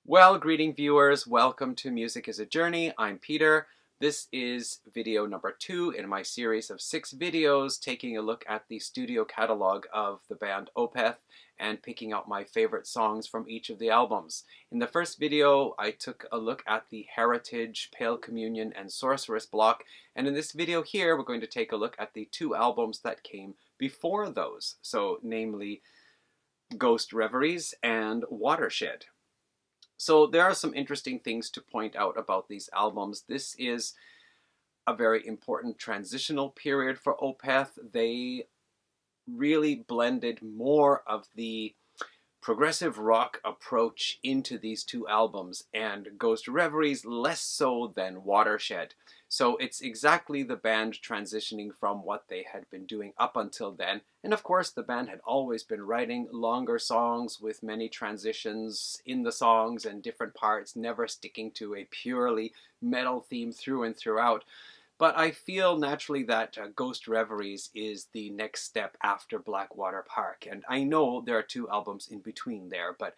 Well, greeting viewers, welcome to Music is a Journey. I'm Peter. This is video number 2 in my series of 6 videos taking a look at the studio catalog of the band Opeth and picking out my favorite songs from each of the albums. In the first video, I took a look at the Heritage, Pale Communion, and Sorceress block, and in this video here, we're going to take a look at the 2 albums that came before those, so namely Ghost Reveries and Watershed. So there are some interesting things to point out about these albums. This is a very important transitional period for Opeth. They really blended more of the progressive rock approach into these 2 albums, and Ghost Reveries less so than Watershed. So it's exactly the band transitioning from what they had been doing up until then. And of course, the band had always been writing longer songs with many transitions in the songs and different parts, never sticking to a purely metal theme through and throughout. But I feel naturally that Ghost Reveries is the next step after Blackwater Park. And I know there are 2 albums in between there, but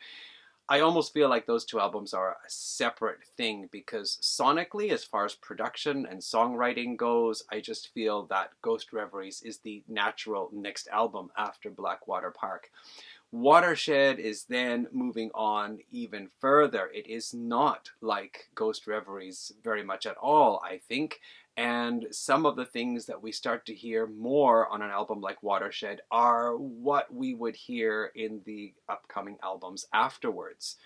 I almost feel like those 2 albums are a separate thing because sonically, as far as production and songwriting goes, I just feel that Ghost Reveries is the natural next album after Blackwater Park. Watershed is then moving on even further. It is not like Ghost Reveries very much at all, I think. And some of the things that we start to hear more on an album like Watershed are what we would hear in the upcoming albums afterwards.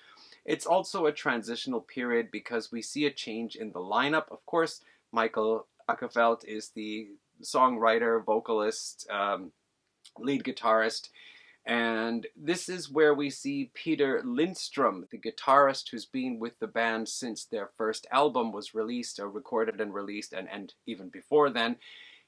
It's also a transitional period because we see a change in the lineup. Of course, Michael Ackerfeldt is the songwriter, vocalist, lead guitarist. And this is where we see Peter Lindstrom, the guitarist who's been with the band since their first album was released, or recorded and released, and even before then.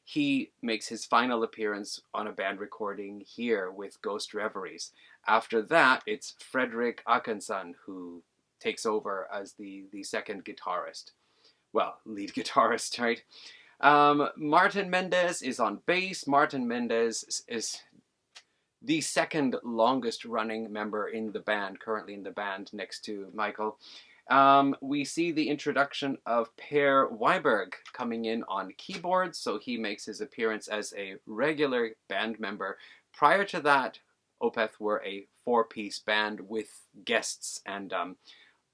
He makes his final appearance on a band recording here with Ghost Reveries. After that, it's Fredrik Åkesson who takes over as the second guitarist. Well, lead guitarist, right? Martin Mendez is on bass. Martin Mendez is the second longest running member in the band, currently in the band next to Michael. We see the introduction of Per Wiberg coming in on keyboards, so he makes his appearance as a regular band member. Prior to that, Opeth were a 4-piece band with guests and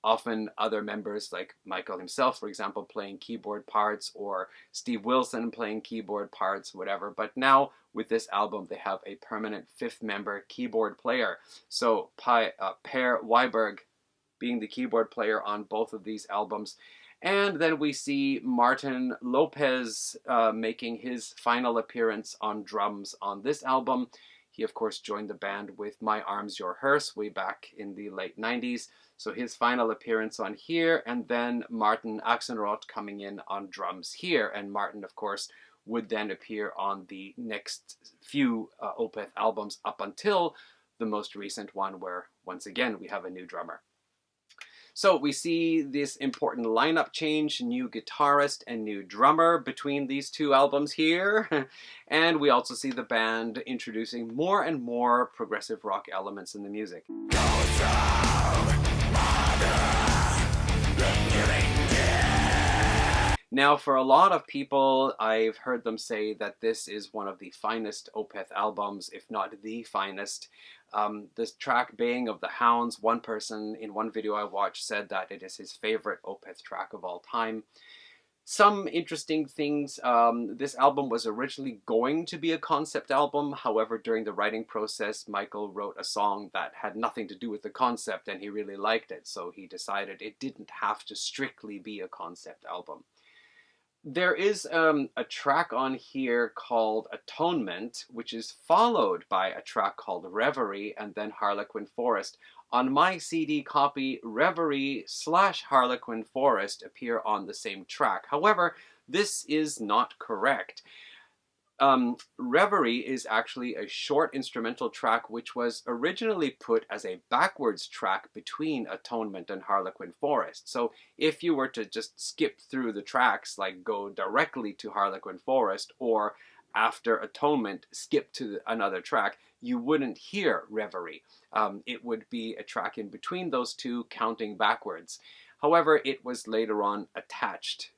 often other members like Michael himself, for example, playing keyboard parts, or Steve Wilson playing keyboard parts, whatever. But now with this album, they have a permanent 5th member keyboard player. So Per Wiberg being the keyboard player on both of these albums. And then we see Martin Lopez making his final appearance on drums on this album. He, of course, joined the band with My Arms, Your Hearse way back in the late 90s. So his final appearance on here, and then Martin Axelrod coming in on drums here. And Martin, of course, would then appear on the next few Opeth albums up until the most recent one where, once again, we have a new drummer. So we see this important lineup change, new guitarist and new drummer between these 2 albums here. And we also see the band introducing more and more progressive rock elements in the music. Now, for a lot of people, I've heard them say that this is one of the finest Opeth albums, if not the finest. This track, Baying of the Hounds, one person in one video I watched said that it is his favorite Opeth track of all time. Some interesting things, this album was originally going to be a concept album. However, during the writing process, Michael wrote a song that had nothing to do with the concept and he really liked it. So he decided it didn't have to strictly be a concept album. There is a track on here called Atonement, which is followed by a track called Reverie and then Harlequin Forest. On my CD copy, Reverie / Harlequin Forest appear on the same track. However, this is not correct. Reverie is actually a short instrumental track which was originally put as a backwards track between Atonement and Harlequin Forest. So if you were to just skip through the tracks, like go directly to Harlequin Forest, or after Atonement skip to another track, you wouldn't hear Reverie. It would be a track in between those two, counting backwards. However, it was later on attached.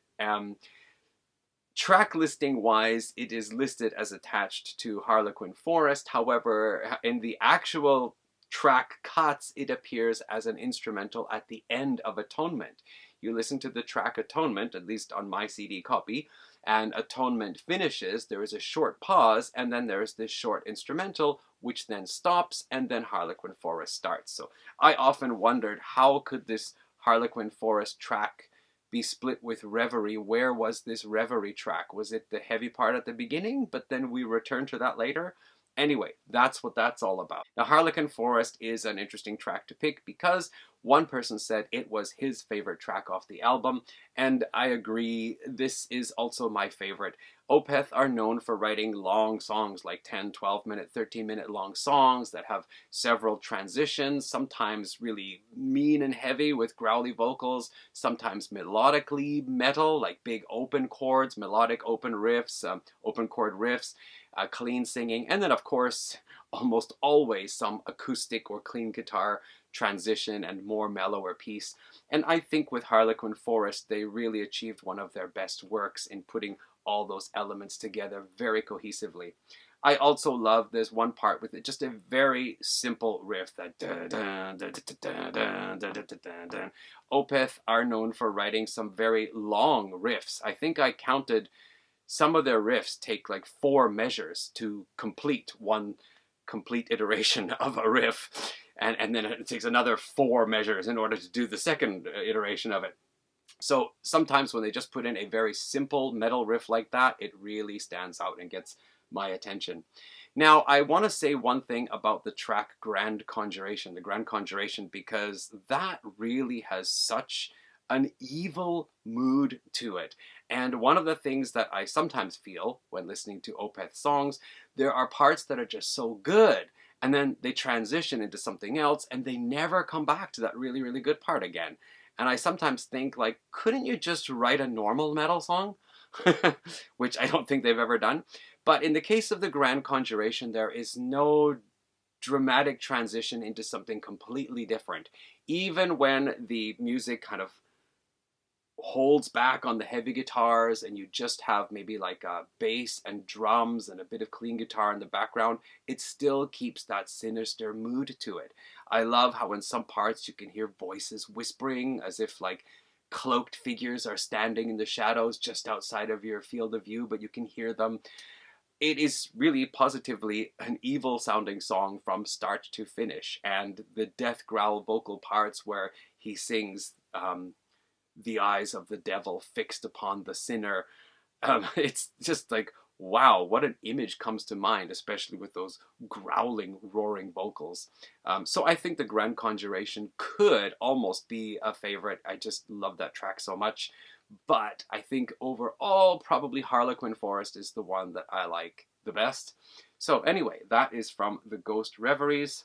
Track listing wise, it is listed as attached to Harlequin Forest. However, in the actual track cuts, it appears as an instrumental at the end of Atonement. You listen to the track Atonement, at least on my CD copy, and Atonement finishes, there is a short pause, and then there's this short instrumental, which then stops, and then Harlequin Forest starts. So I often wondered, how could this Harlequin Forest track be split with Reverie? Where was this Reverie track? Was it the heavy part at the beginning, but then we return to that later? Anyway, that's what that's all about. Now, Harlequin Forest is an interesting track to pick because one person said it was his favorite track off the album, and I agree, this is also my favorite. Opeth are known for writing long songs, like 10, 12-minute, 13-minute long songs that have several transitions, sometimes really mean and heavy with growly vocals, sometimes melodically metal, like big open chords, melodic open riffs, open chord riffs, clean singing, and then of course almost always some acoustic or clean guitar transition and more mellower piece. And I think with Harlequin Forest they really achieved one of their best works in putting all those elements together very cohesively. I also love this one part with just a very simple riff, that Opeth are known for writing some very long riffs. I think I counted some of their riffs take like 4 measures to complete one complete iteration of a riff, and then it takes another 4 measures in order to do the second iteration of it. So sometimes when they just put in a very simple metal riff like that, it really stands out and gets my attention. Now, I want to say one thing about the track Grand Conjuration, the Grand Conjuration, because that really has such an evil mood to it. And one of the things that I sometimes feel when listening to Opeth songs, there are parts that are just so good, and then they transition into something else, and they never come back to that really, really good part again. And I sometimes think, like, couldn't you just write a normal metal song? Which I don't think they've ever done. But in the case of the Grand Conjuration, there is no dramatic transition into something completely different. Even when the music kind of holds back on the heavy guitars and you just have maybe like a bass and drums and a bit of clean guitar in the background, it still keeps that sinister mood to it. I love how in some parts you can hear voices whispering as if like cloaked figures are standing in the shadows just outside of your field of view, but you can hear them. It is really positively an evil sounding song from start to finish, and the death growl vocal parts where he sings the eyes of the devil fixed upon the sinner. It's just like, wow, what an image comes to mind, especially with those growling, roaring vocals. So I think the Grand Conjuration could almost be a favorite. I just love that track so much. But I think overall, probably Harlequin Forest is the one that I like the best. So anyway, that is from the Ghost Reveries.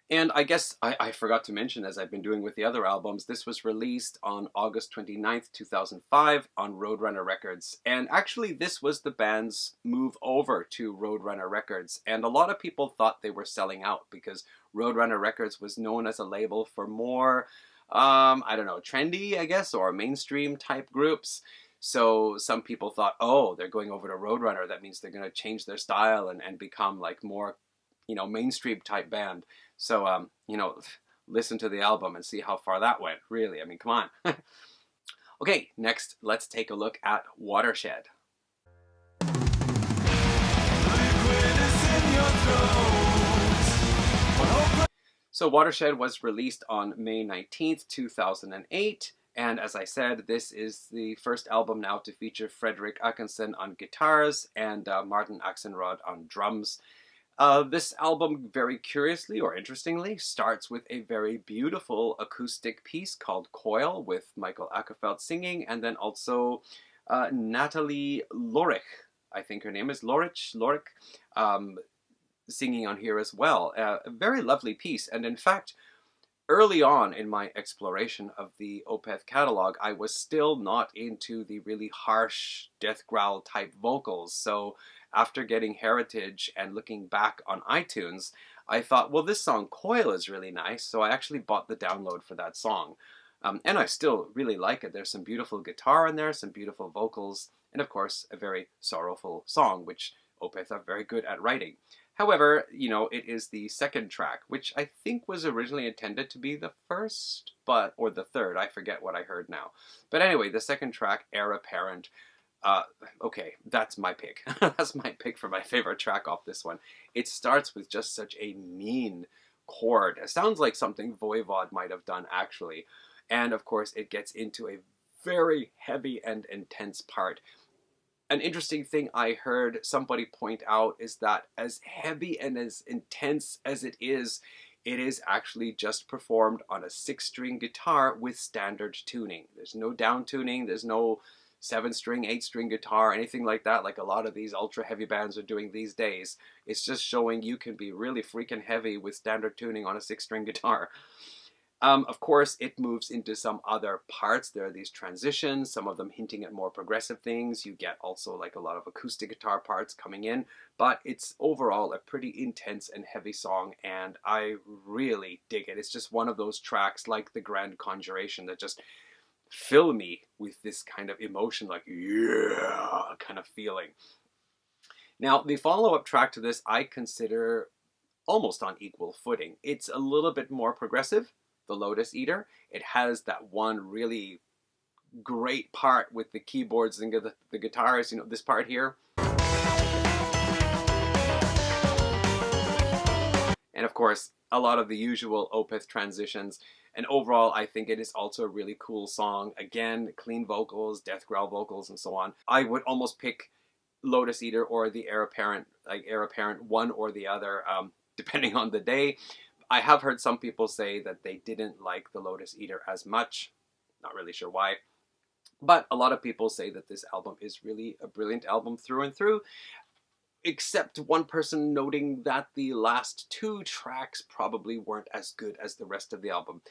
And I guess I forgot to mention, as I've been doing with the other albums, this was released on August 29th, 2005 on Roadrunner Records. And actually, this was the band's move over to Roadrunner Records. And a lot of people thought they were selling out because Roadrunner Records was known as a label for more, I don't know, trendy, I guess, or mainstream type groups. So some people thought, oh, they're going over to Roadrunner. That means they're going to change their style and become like more, mainstream type band. So, listen to the album and see how far that went, really. I mean, come on. Okay, next, let's take a look at Watershed. So Watershed was released on May 19th, 2008. And as I said, this is the first album now to feature Fredrik Åkesson on guitars and Martin Axelrod on drums. This album, very curiously or interestingly, starts with a very beautiful acoustic piece called Coil with Michael Åkerfeldt singing, and then also Natalie Lorich, I think her name is Lorich, singing on here as well. A very lovely piece, and in fact, early on in my exploration of the Opeth catalog, I was still not into the really harsh death growl type vocals, so after getting Heritage and looking back on iTunes, I thought, well, this song Coil is really nice, so I actually bought the download for that song. And I still really like it. There's some beautiful guitar in there, some beautiful vocals, and of course, a very sorrowful song, which Opeth are very good at writing. However, you know, it is the second track, which I think was originally intended to be the first, or the third. I forget what I heard now. But anyway, the second track, Heir Apparent. Okay, that's my pick. That's my pick for my favorite track off this one. It starts with just such a mean chord. It sounds like something Voivod might have done, actually. And of course, it gets into a very heavy and intense part. An interesting thing I heard somebody point out is that as heavy and as intense as it is actually just performed on a 6-string guitar with standard tuning. There's no down tuning, there's no 7-string, 8-string guitar, anything like that, like a lot of these ultra heavy bands are doing these days. It's just showing you can be really freaking heavy with standard tuning on a 6-string guitar. Of course, it moves into some other parts. There are these transitions, some of them hinting at more progressive things. You get also like a lot of acoustic guitar parts coming in, but it's overall a pretty intense and heavy song, and I really dig it. It's just one of those tracks like The Grand Conjuration that just fill me with this kind of emotion, like, yeah, kind of feeling. Now, the follow-up track to this I consider almost on equal footing. It's a little bit more progressive, The Lotus Eater. It has that one really great part with the keyboards and the guitars, you know, this part here. And of course, a lot of the usual Opeth transitions. And overall, I think it is also a really cool song. Again, clean vocals, death growl vocals, and so on. I would almost pick Lotus Eater or the Heir Apparent, like Heir Apparent, one or the other, depending on the day. I have heard some people say that they didn't like the Lotus Eater as much. Not really sure why. But a lot of people say that this album is really a brilliant album through and through, except one person noting that the last 2 tracks probably weren't as good as the rest of the album.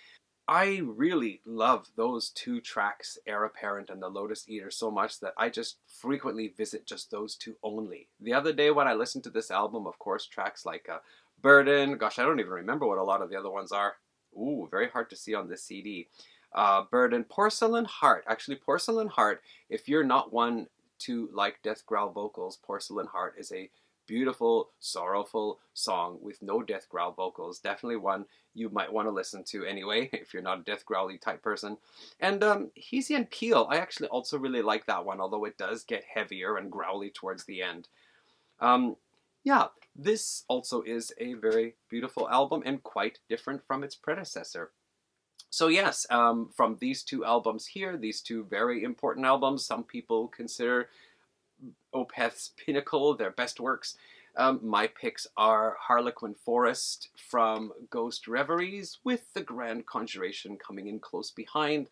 I really love those 2 tracks, Heir Apparent and The Lotus Eater, so much that I just frequently visit just those 2 only. The other day when I listened to this album, of course, tracks like Burden, gosh, I don't even remember what a lot of the other ones are. Ooh, very hard to see on this CD. Burden, Porcelain Heart. Actually, Porcelain Heart, if you're not one to like death growl vocals, Porcelain Heart is a beautiful, sorrowful song with no death growl vocals. Definitely one you might want to listen to anyway, if you're not a death growly type person. And Heasy and Peel, I actually also really like that one, although it does get heavier and growly towards the end. Yeah, this also is a very beautiful album and quite different from its predecessor. So yes, from these 2 albums here, these 2 very important albums, some people consider Opeth's pinnacle, their best works. My picks are Harlequin Forest from Ghost Reveries, with The Grand Conjuration coming in close behind,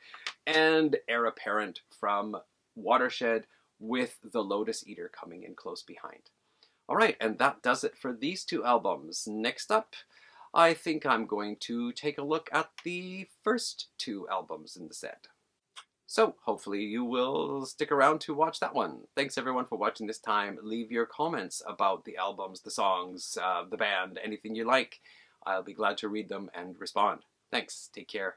and Heir Apparent from Watershed, with The Lotus Eater coming in close behind. Alright, and that does it for these 2 albums. Next up, I think I'm going to take a look at the first 2 albums in the set. So hopefully you will stick around to watch that one. Thanks everyone for watching this time. Leave your comments about the albums, the songs, the band, anything you like. I'll be glad to read them and respond. Thanks. Take care.